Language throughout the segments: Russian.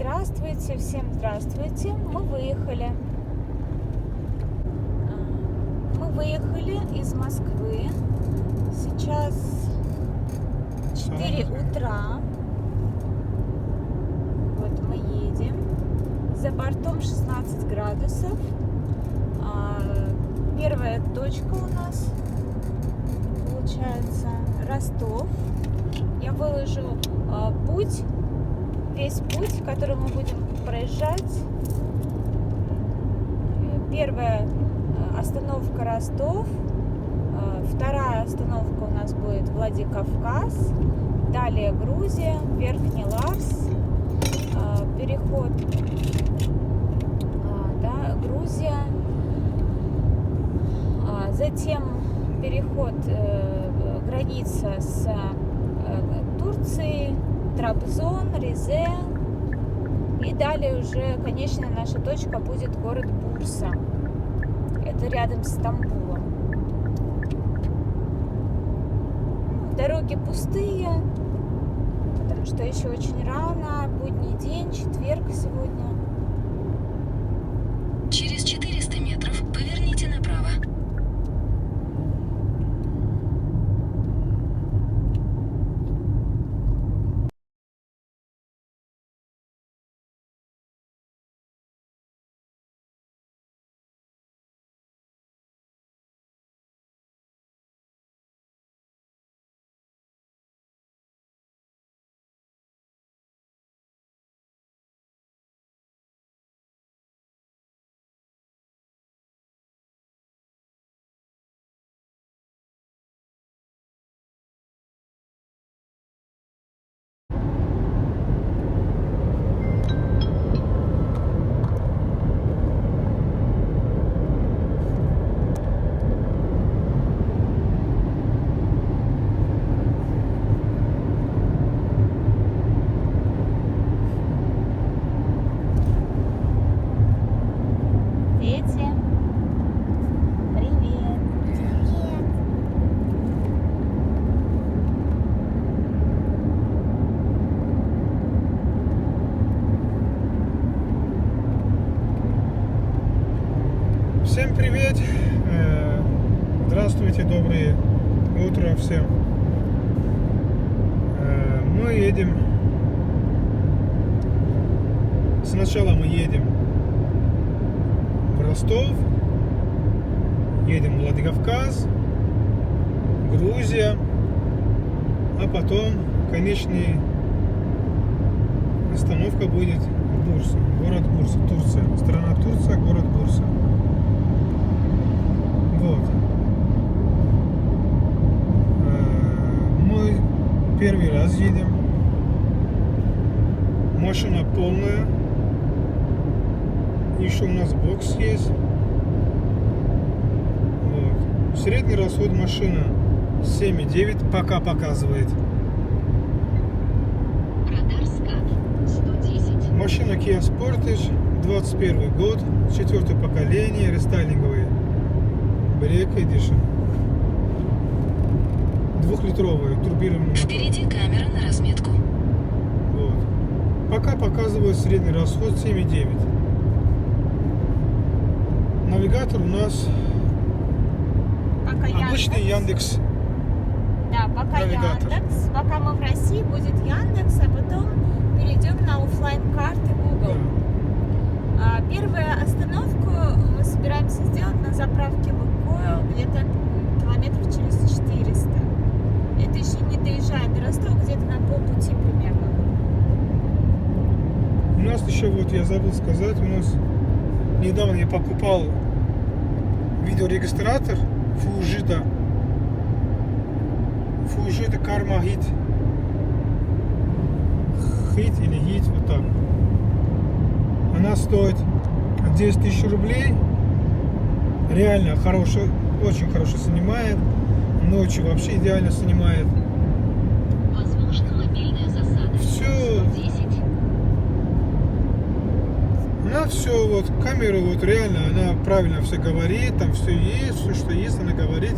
Здравствуйте, всем здравствуйте. Мы выехали из Москвы. Сейчас 4 утра. Вот мы едем. За бортом 16 градусов. Первая точка у нас получается Ростов. Я выложу весь путь, который мы будем проезжать. Первая остановка Ростов, вторая остановка у нас будет Владикавказ, далее Грузия, Верхний Ларс, переход, Грузия, затем переход граница с Турцией, Трабзон, Ризе, и далее уже конечная наша точка будет город Бурса. Это рядом с Стамбулом. Дороги пустые, потому что еще очень рано, будний день, четверг сегодня. Через 400 метров поверните направо. Всем привет! Здравствуйте, доброе утро всем! Мы едем... Сначала мы едем в Ростов, едем в Владикавказ, Грузия, а потом конечная остановка будет Бурса, город Бурса, Турция, страна Турция, город Бурса. Вот. Мы первый раз едем. Машина полная. Еще у нас бокс есть. Вот. Средний расход машина 7,9 пока показывает. Радар скат 110. Машина Kia Sportage, 21 год, 4-е поколение, рестайлинговые. Black Edition. 2-литровая турбированная. Впереди камера на разметку. Вот. Пока показывает средний расход 7,9. Навигатор у нас Пока обычный Яндекс. Да, пока навигатор. Яндекс. Пока мы в России, будет Яндекс, а потом перейдем на оффлайн карты Google. Да. Первую остановку мы собираемся сделать на заправке Лукойл, где-то километров через 400. Это еще не доезжая до Ростова, где-то на полпути примерно. У нас еще, вот я забыл сказать, у нас недавно я покупал видеорегистратор Fujita Karma Hit. Hit или Hit, вот так. Она стоит 10 тысяч рублей. Реально хорошо, очень хорошо снимает. Ночью вообще идеально снимает. Возможно, мобильная засада. Все. 110. Она все, вот камера вот реально, она правильно все говорит, там все есть, все, что есть, она говорит.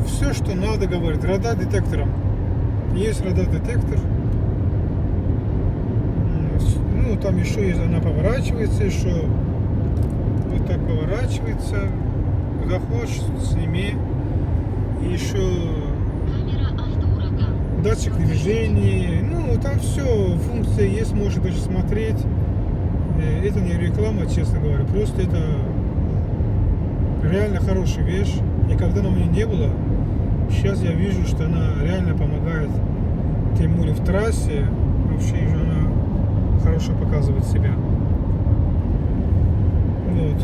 Все, что надо, говорит. Радар детектором. Есть радар детектор. но там еще есть, она поворачивается еще. Вот так поворачивается. Куда хочешь, сними. И еще Камера автоураган. датчик движения. Ну, там все, функции есть, можешь даже смотреть. Это не реклама, честно говоря. Просто это реально хорошая вещь. Никогда на мне не было. Сейчас я вижу, что она реально помогает Тимуре в трассе. Вообще она хорошо показывает себя. Вот.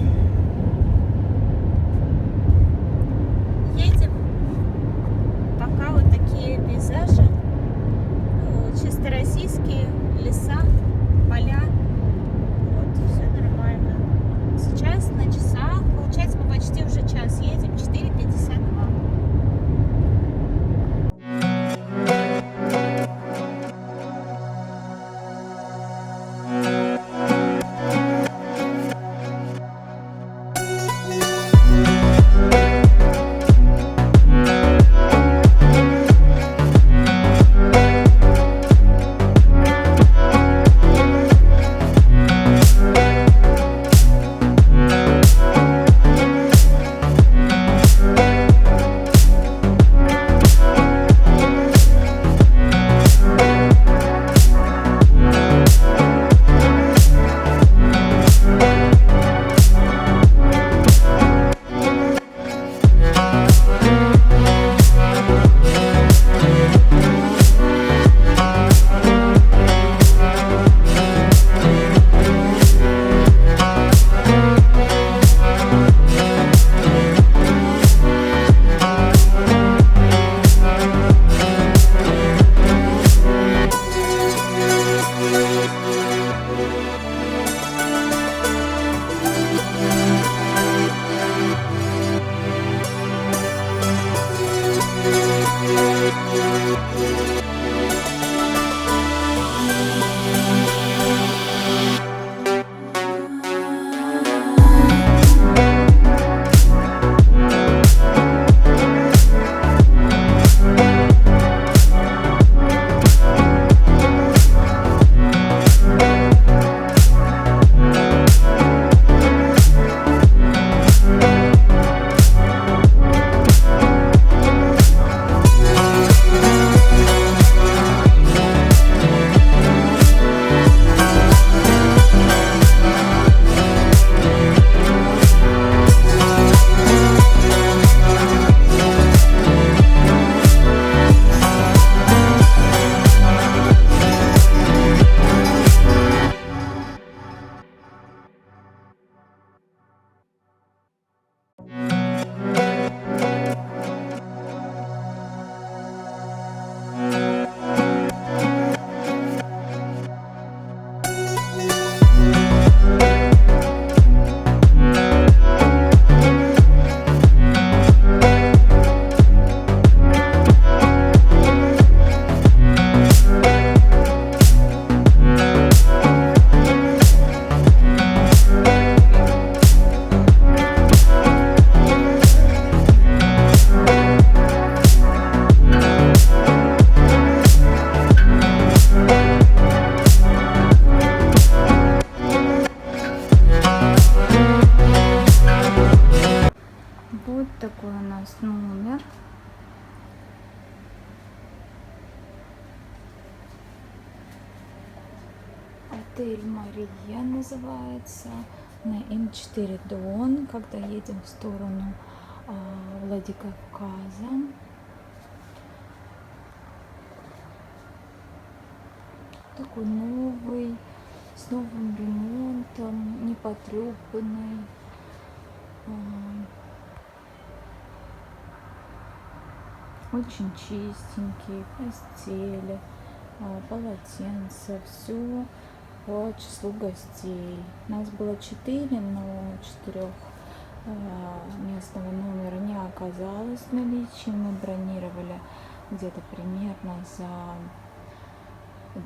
Едем. Пока вот такие пейзажи. Ну, чисто российские леса, поля. Вот, все нормально. Сейчас на часах, получается, мы почти уже час едем, 4:52. Вот такой у нас номер. Отель Мария называется. На М4 Дон, когда едем в сторону Владикавказа. Такой новый, с новым ремонтом, не потрепанный. Очень чистенькие постели, полотенца, все по числу гостей. Нас было 4, но 4-местного номера не оказалось в наличии. Мы бронировали где-то примерно за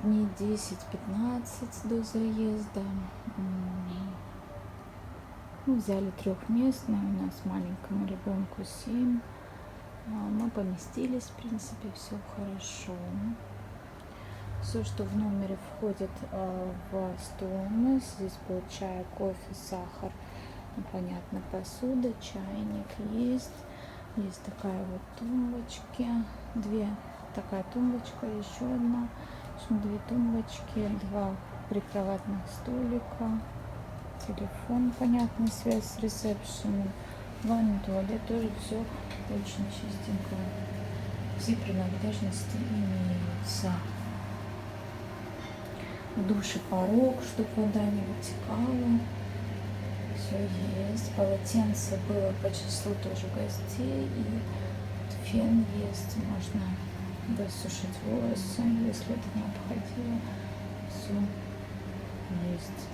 дней 10-15 до заезда. Мы взяли 3-местное, у нас маленькому ребенку 7. Мы поместились, в принципе, все хорошо. Все, что в номере входит в стоимость. Здесь будет чай, кофе, сахар, ну, понятно, посуда, чайник есть. Есть такая вот тумбочки, две, такая тумбочка, еще одна, в общем, две тумбочки, два прикроватных столика, телефон, понятно, связь с ресепшеном, ванна, туалет, тоже все очень чистенько. Все принадлежности имеются. В душе порог, чтобы вода не вытекала. Все есть. Полотенце было по числу тоже гостей. И фен есть. Можно высушить волосы, если это необходимо. Все есть.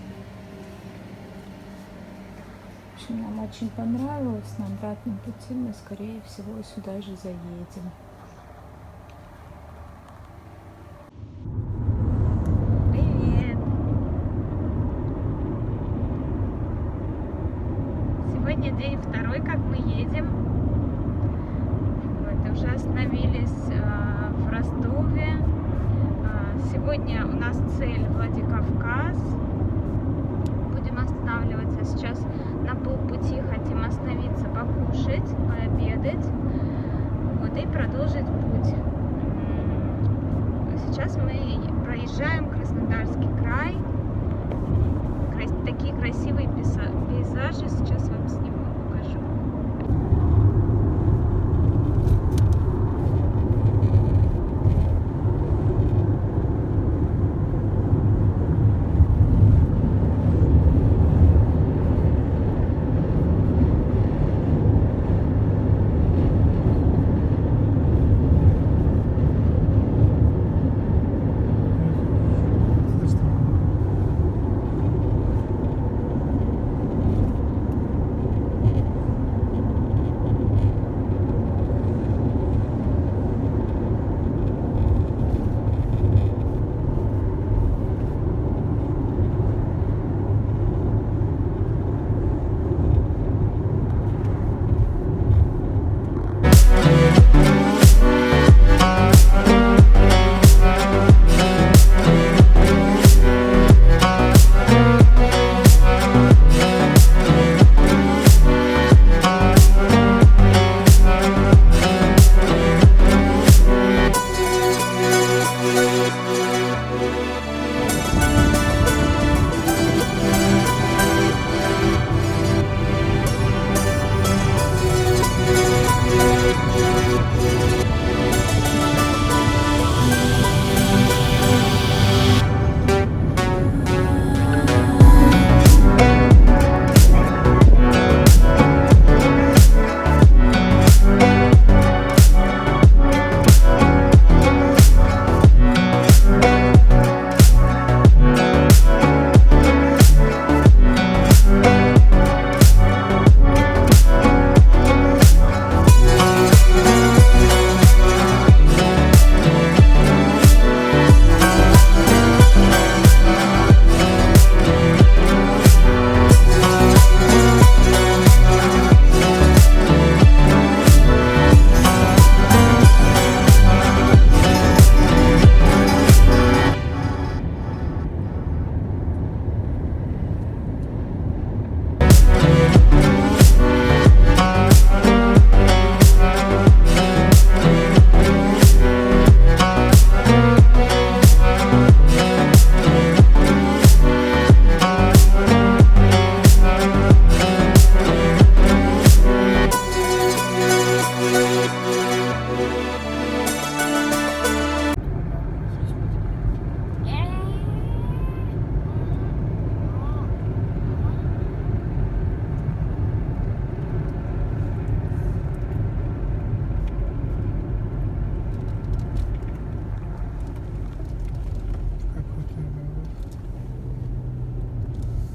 В общем, нам очень понравилось. На обратном пути мы, скорее всего, сюда же заедем. Привет! Сегодня день второй, как мы едем. Вот, уже остановились в Ростове. Сегодня у нас цель Владикавказ. Будем останавливаться сейчас на полпути. Хотим остановиться, покушать, пообедать. Вот, и продолжить путь. Сейчас мы проезжаем Краснодарский край. Такие красивые пейзажи. Сейчас вам сниму, покажу.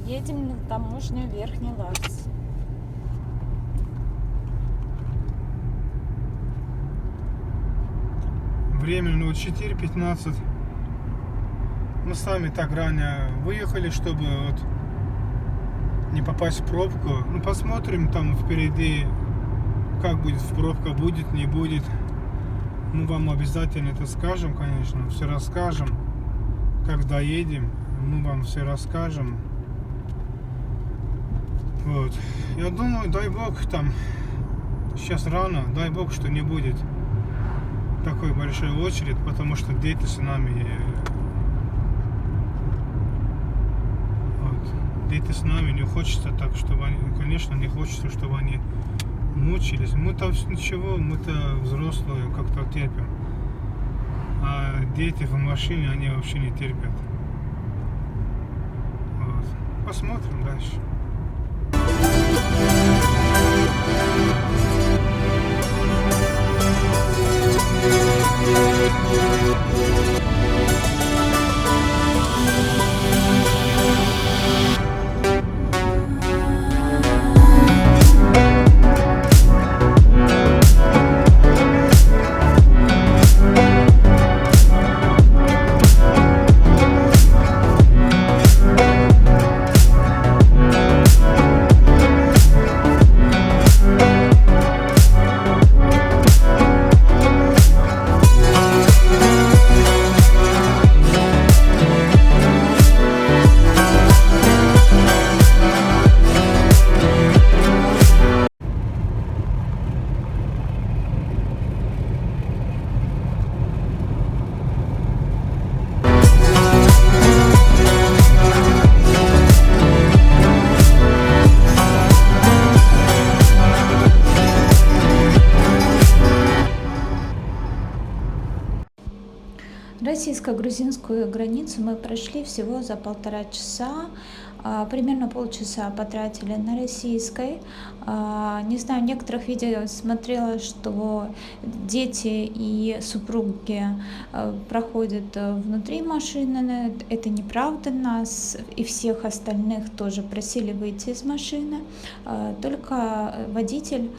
Едем на таможню Верхний Ларс. Время 04:15. Мы сами так рано выехали, чтобы вот не попасть в пробку. Ну, посмотрим там впереди, как будет пробка, будет, не будет. Мы вам обязательно это скажем, конечно, все расскажем. когда едем, мы вам все расскажем. Вот. Я думаю, дай бог, там сейчас рано, дай бог, что не будет такой большой очередь, потому что дети с нами. Вот. Дети с нами, не хочется так, чтобы они, конечно, не хочется, чтобы они мучились. Мы-то ничего, мы-то взрослые как-то терпим. А дети в машине, они вообще не терпят. Вот. Посмотрим дальше. Российско-грузинскую границу мы прошли всего за 1,5 часа. Примерно полчаса потратили на российской. Не знаю, в некоторых видео смотрела, что дети и супруги проходят внутри машины. Это неправда. Нас и всех остальных тоже просили выйти из машины. Только водитель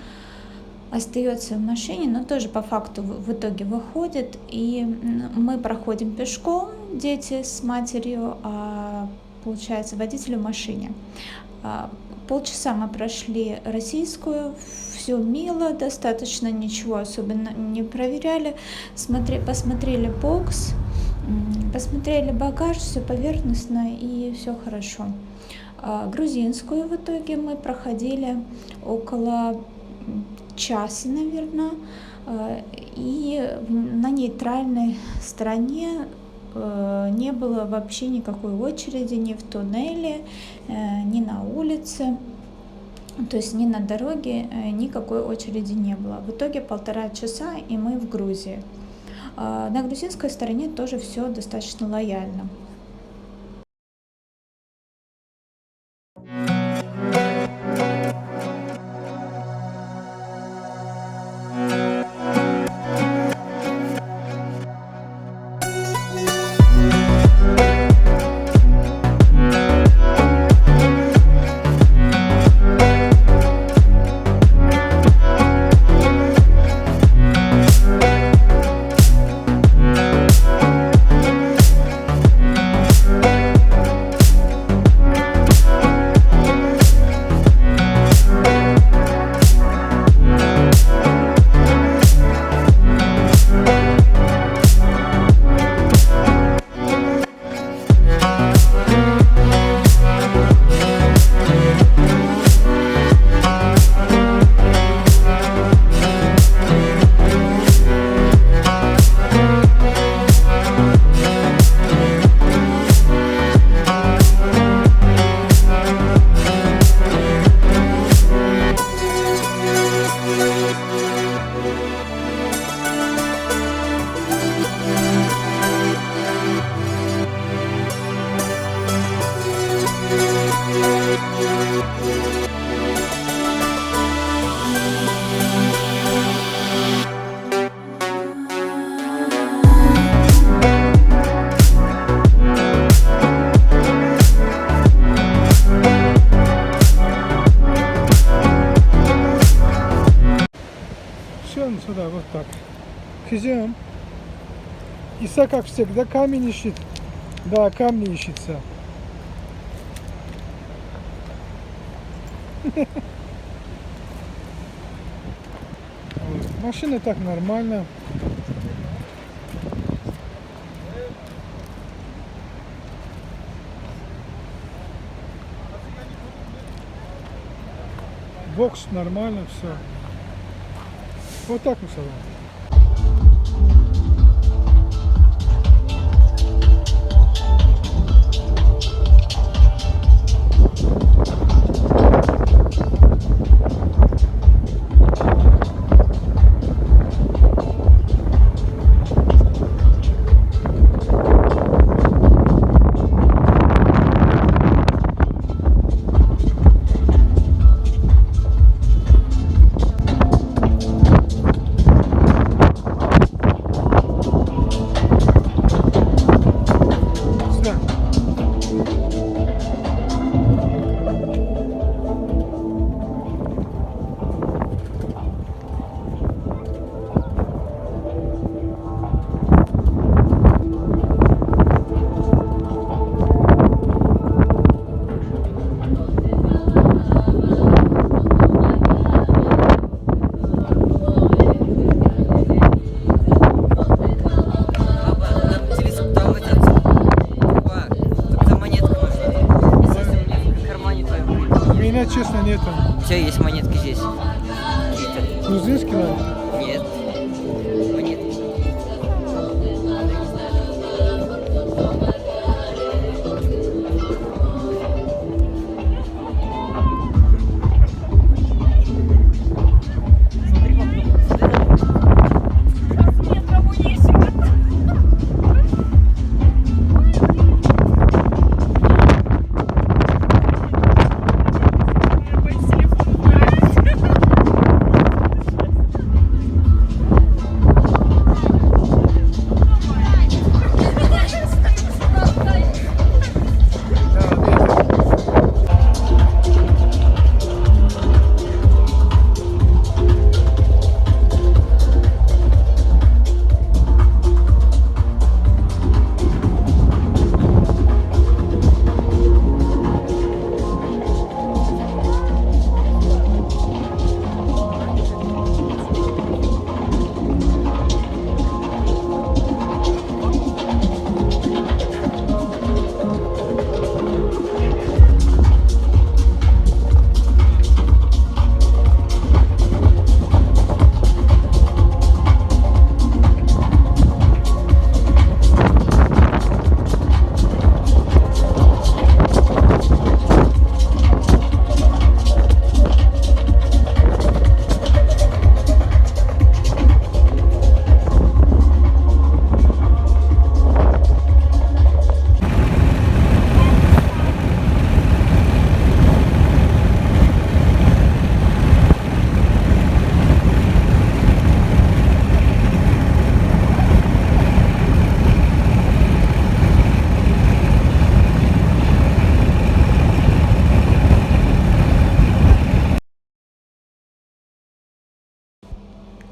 остается в машине, но тоже по факту в итоге выходит, и мы проходим пешком, дети с матерью, а получается водитель в машине. Полчаса мы прошли российскую, все мило, достаточно, ничего особенно не проверяли, посмотрели бокс, посмотрели багаж, все поверхностно и все хорошо. Грузинскую в итоге мы проходили около часа, наверное, и на нейтральной стороне не было вообще никакой очереди ни в туннеле, ни на улице, то есть ни на дороге никакой очереди не было. В итоге 1,5 часа, и мы в Грузии. На грузинской стороне тоже все достаточно лояльно. Сюда, вот так. Хозяин. Иса, как всегда, камень ищет. Да, камни ищется. Машина так нормально. бокс нормально, все. Вот так мы салон. Честно, нет там. Все, есть монетки здесь. Какие-то. Грузинский, наверное? Нет. Монетки.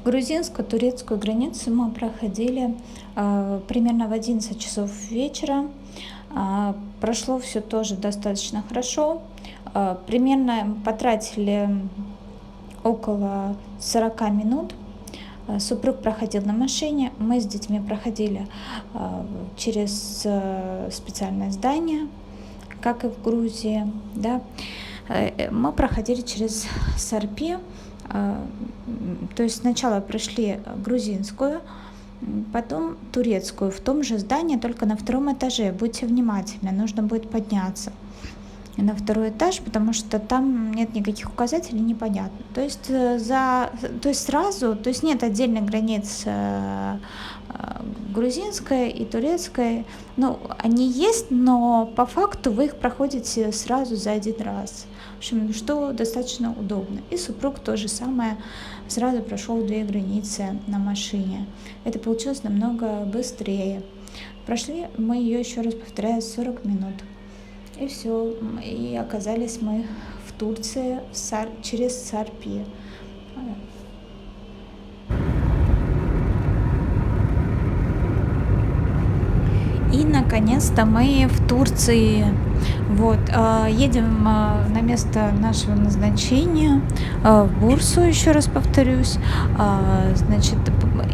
Грузинско-турецкую границу мы проходили примерно в 11 часов вечера. Прошло все тоже достаточно хорошо. Примерно потратили около 40 минут. Супруг проходил на машине, мы с детьми проходили через специальное здание, как и в Грузии. Да. Мы проходили через Сарпи. То есть сначала прошли грузинскую, потом турецкую в том же здании, только на втором этаже. Будьте внимательны, нужно будет подняться на второй этаж, потому что там нет никаких указателей, непонятно. То есть нет отдельных границ грузинская и турецкая. Ну, они есть, но по факту вы их проходите сразу за один раз. В общем, что достаточно удобно. И супруг то же самое сразу прошел 2 границы на машине. Это получилось намного быстрее. Прошли мы ее, еще раз повторяю, 40 минут. И все. И оказались мы в Турции через Сарпи. И наконец-то мы в Турции. Вот, едем на место нашего назначения, в Бурсу, еще раз повторюсь. Значит,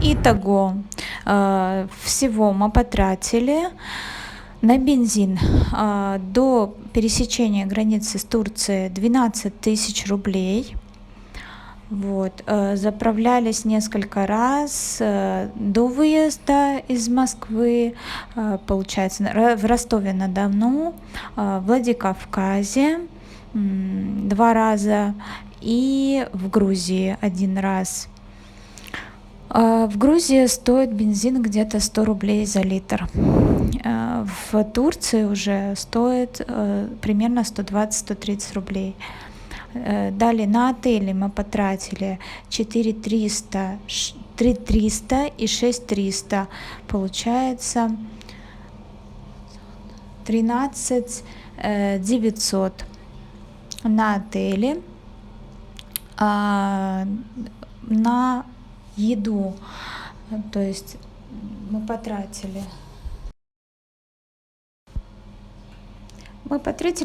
итого всего мы потратили на бензин до пересечения границы с Турцией 12 тысяч рублей. Вот. Заправлялись несколько раз до выезда из Москвы, получается, в Ростове-на-Дону, в Владикавказе 2 раза и в Грузии 1 раз. В Грузии стоит бензин где-то 100 рублей за литр. В Турции уже стоит примерно 120-130 рублей. Далее на отели мы потратили 4300, 3300 и 6300. Получается 13 900 на отели. На еду, то есть мы потратили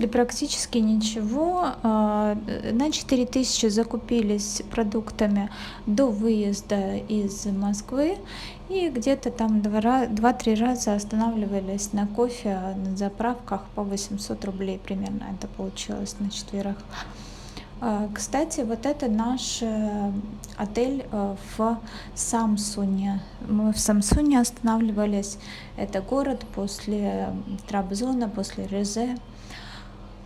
практически ничего. На 4000 закупились продуктами до выезда из Москвы и где-то там 2-3 раза останавливались на кофе на заправках по 800 рублей примерно. Это получилось на 4. Кстати, вот это наш отель в Самсуне. Мы в Самсуне останавливались. Это город после Трабзона, после Резе,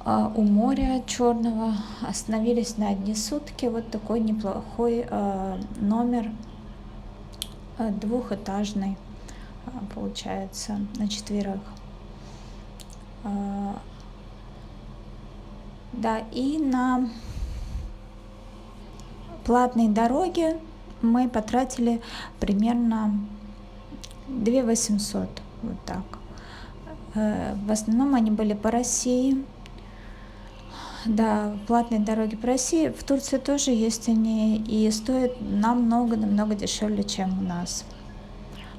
у моря Черного. Остановились на 1 сутки. Вот такой неплохой номер, 2-этажный, получается, на 4. Да, и на платные дороги мы потратили примерно 2800, вот так. В основном они были по России. Да, платные дороги по России. В Турции тоже есть они и стоят намного дешевле, чем у нас.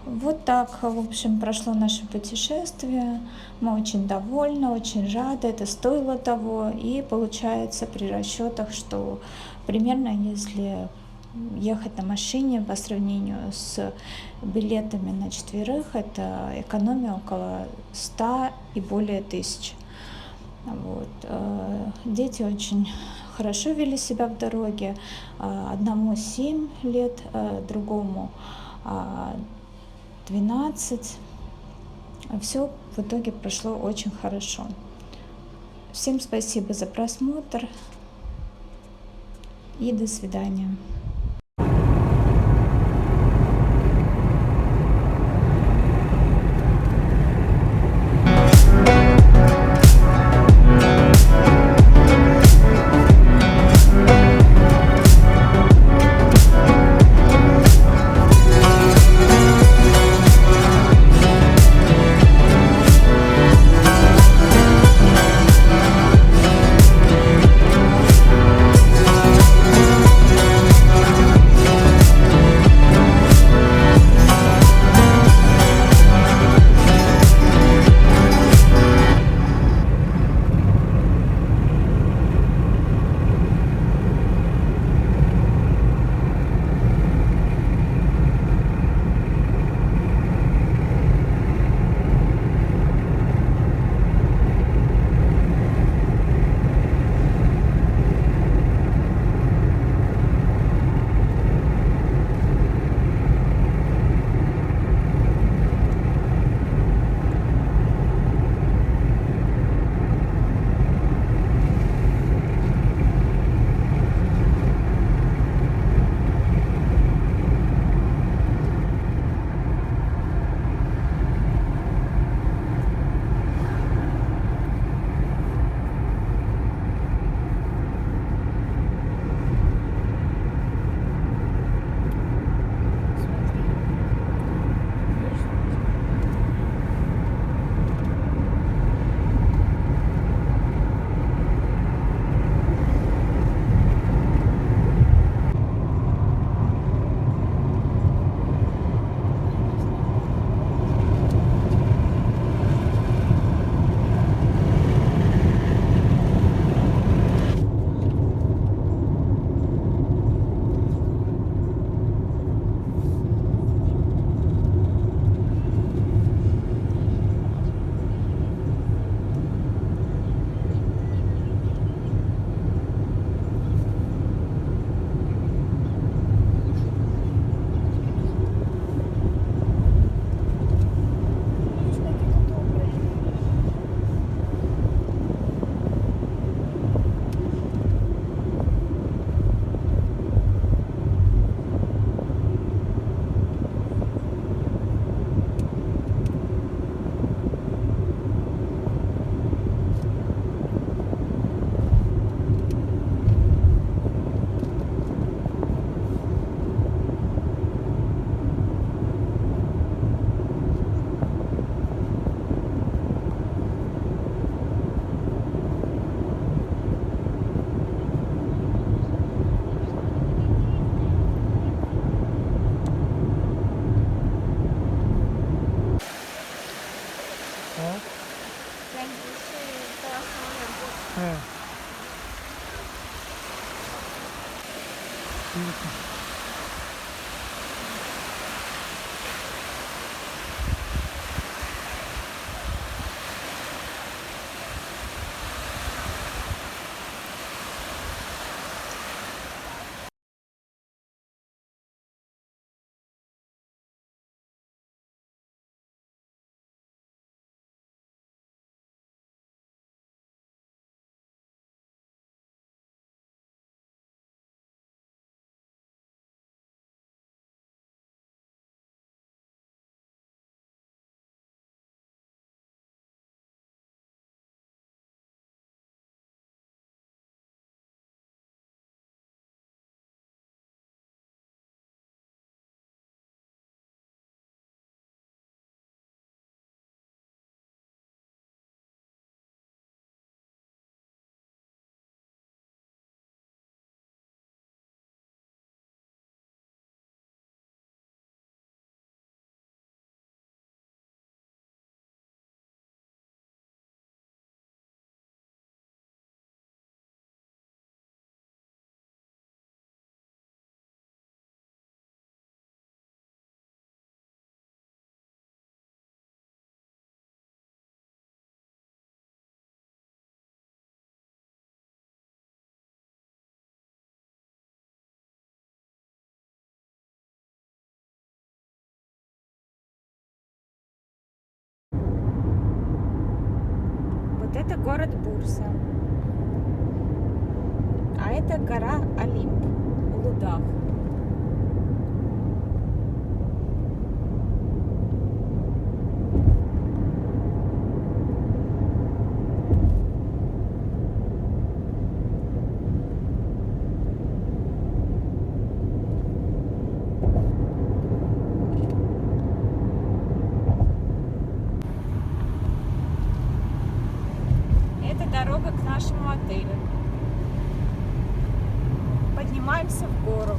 Вот так, в общем, прошло наше путешествие. Мы очень довольны, очень рады, это стоило того. И получается при расчетах, что примерно если ехать на машине по сравнению с билетами на 4, это экономия около 100 и более тысяч. Вот. Дети очень хорошо вели себя в дороге. Одному 7 лет, другому 12. Все в итоге прошло очень хорошо. Всем спасибо за просмотр и до свидания. А. Вот это город Бурса. А это гора Олимп в Лудах. Это дорога к нашему отелю. Поднимаемся в гору.